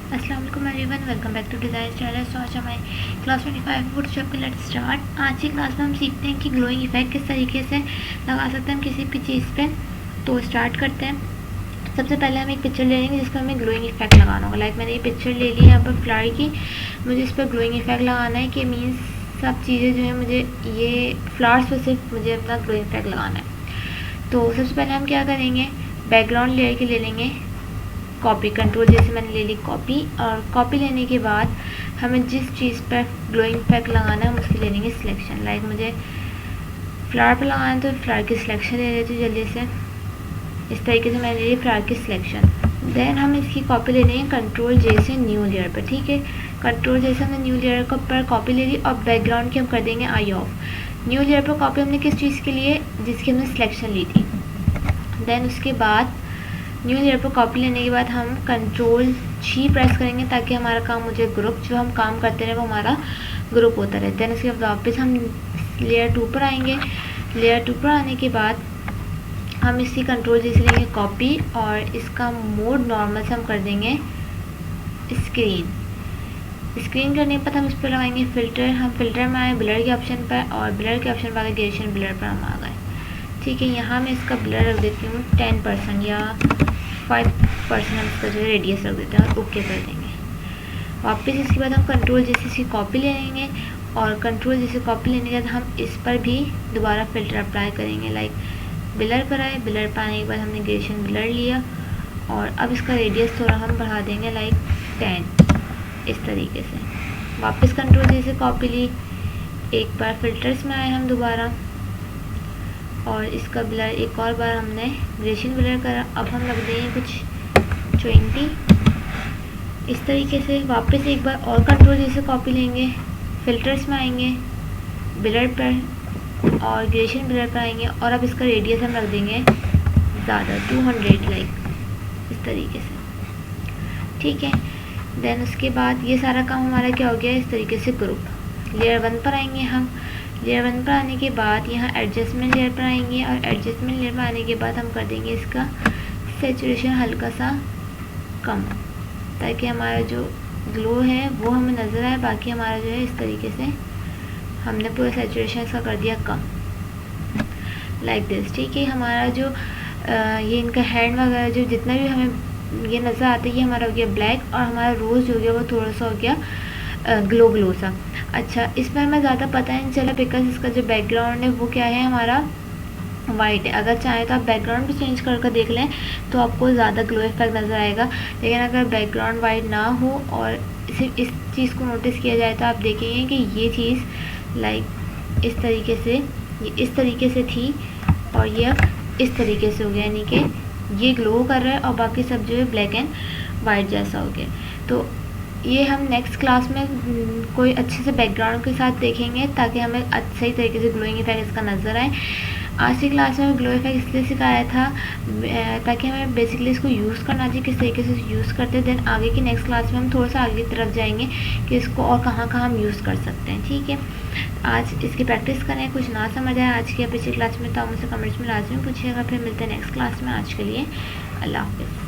अस्सलाम वालेकुम everyone, welcome back to design style. So आज हमारे क्लास 25 फोटोशॉप के लेट्स स्टार्ट। आज की क्लास में हम सीखते हैं कि ग्लोइंग इफेक्ट किस तरीके से लगा सकते हैं हम किसी भी चीज़ पे। तो स्टार्ट करते हैं। सबसे पहले हम एक पिक्चर ले लेंगे जिस पर हमें ग्लोइंग इफेक्ट लगाना होगा। लाइक मैंने ये पिक्चर ले ली है यहाँ पर फ्लावर की, मुझे इस पर ग्लोइंग इफेक्ट लगाना है कि मीन्स सब चीज़ें जो है मुझे ये फ्लावर्स पर सिर्फ मुझे अपना ग्लोइंग इफेक्ट लगाना है। तो सबसे पहले हम क्या करेंगे, बैकग्राउंड लेयर के ले लेंगे कॉपी, कंट्रोल जैसे मैंने ले ली कॉपी, और कॉपी लेने के बाद हमें जिस चीज़ पर ग्लोइंग इफेक्ट लगाना है हम उसकी ले लेंगे सिलेक्शन। लाइक मुझे फ्लावर पर लगाना है तो फ्लावर की सिलेक्शन ले लेती हूँ जल्दी से। इस तरीके से मैंने ले ली फ्लावर की सिलेक्शन। देन हम इसकी कॉपी ले लेंगे कंट्रोल जे से न्यू लेयर पर। ठीक है, कंट्रोल जैसे हमने न्यू लेयर पर कॉपी ले ली और बैकग्राउंड की हम कर देंगे आई ऑफ। न्यू लेयर पर कॉपी हमने किस चीज़ के लिए, जिसकी हमने सिलेक्शन ली थी। देन उसके बाद न्यू लेयर पर कॉपी लेने के बाद हम कंट्रोल जी प्रेस करेंगे ताकि हमारा काम मुझे ग्रुप जो हम काम करते रहे वो हमारा ग्रुप होता रहे। देन उसके बाद वापस हम लेयर 2 पर आएंगे। लेयर 2 पर आने के बाद हम इसी कंट्रोल जी से लेंगे कॉपी और इसका मोड नॉर्मल से हम कर देंगे स्क्रीन। स्क्रीन करने के बाद हम इस पर लगाएंगे फ़िल्टर। हम फ़िल्टर में आए ब्लर के ऑप्शन पर और ब्लर के ऑप्शन पर आगे ग्रेडेशन ब्लर पर हम आ गए। ठीक है, यहाँ मैं इसका ब्लर रख देती हूँ 10% या 5% हम इसका जो है रेडियस रख देते हैं और ओके कर देंगे। वापस इसके बाद हम कंट्रोल जैसे इसकी कॉपी ले लेंगे और कंट्रोल जैसे कॉपी लेने के बाद हम इस पर भी दोबारा फ़िल्टर अप्लाई करेंगे। लाइक ब्लर पर आए, ब्लर पर आने के बाद हमने ग्रेडेशन ब्लर लिया और अब इसका रेडियस थोड़ा हम बढ़ा देंगे लाइक 10 इस तरीके से। वापस कंट्रोल जैसे कॉपी ली, एक बार फ़िल्टर्स में आए हम दोबारा और इसका ब्लर एक और बार हमने ग्रेडेशन ब्लर करा। अब हम रख देंगे कुछ 20 इस तरीके से। वापस एक बार और कंट्रोल जैसे कॉपी लेंगे, फ़िल्टर्स में आएंगे, ब्लर पर और ग्रेडेशन ब्लर पर आएंगे और अब इसका रेडियस हम रख देंगे ज़्यादा 200 लाइक इस तरीके से। ठीक है, देन उसके बाद ये सारा काम हमारा क्या हो गया इस तरीके से ग्रुप। लेयर 1 पर आएंगे हम। लेयर 1 पर आने के बाद यहाँ एडजस्टमेंट लेयर पर आएंगे और एडजस्टमेंट लेयर पर आने के बाद हम कर देंगे इसका सैचुरेशन हल्का सा कम ताकि हमारा जो ग्लो है वो हमें नज़र आए। बाकी हमारा जो है इस तरीके से हमने पूरा सैचुरेशन इसका कर दिया कम लाइक दिस। ठीक है, हमारा जो ये इनका हैंड वगैरह जो जितना भी हमें ये नज़र आता है ये हमारा हो गया ब्लैक और हमारा रोज़ जो हो गया वो थोड़ा सा हो गया ग्लो सा। अच्छा, इसमें हमें ज़्यादा पता नहीं चला बिकॉज इसका जो बैकग्राउंड है वो क्या है हमारा वाइट है। अगर चाहे तो आप बैकग्राउंड भी चेंज कर देख लें तो आपको ज़्यादा ग्लो इफेक्ट नज़र आएगा। लेकिन अगर बैकग्राउंड वाइट ना हो और सिर्फ इस चीज़ को नोटिस किया जाए तो आप देखेंगे कि ये चीज़ लाइक इस तरीके से, ये इस तरीके से थी और ये इस तरीके से हो गया, यानी कि ये ग्लो कर रहा है और बाकी सब जो है ब्लैक एंड वाइट जैसा हो गया। तो ये हम नेक्स्ट क्लास में कोई अच्छे से बैकग्राउंड के साथ देखेंगे ताकि हमें सही तरीके से ग्लोइंग इफेक्ट इसका नज़र आए। आज की क्लास में ग्लो इफेक्ट इसलिए सिखाया था ताकि हमें बेसिकली इसको यूज़ करना चाहिए, किस तरीके से यूज़ करते हैं। देन आगे की नेक्स्ट क्लास में हम थोड़ा सा आगे की तरफ जाएंगे कि इसको और कहाँ हम यूज़ कर सकते हैं। ठीक है, आज इसकी प्रैक्टिस करें। कुछ ना समझ आए आज की या पिछली क्लास में तो आप मुझसे कमेंट्स में लाजमी पूछिएगा। फिर मिलते हैं नेक्स्ट क्लास में। आज के लिए अल्लाह हाफ़िज़।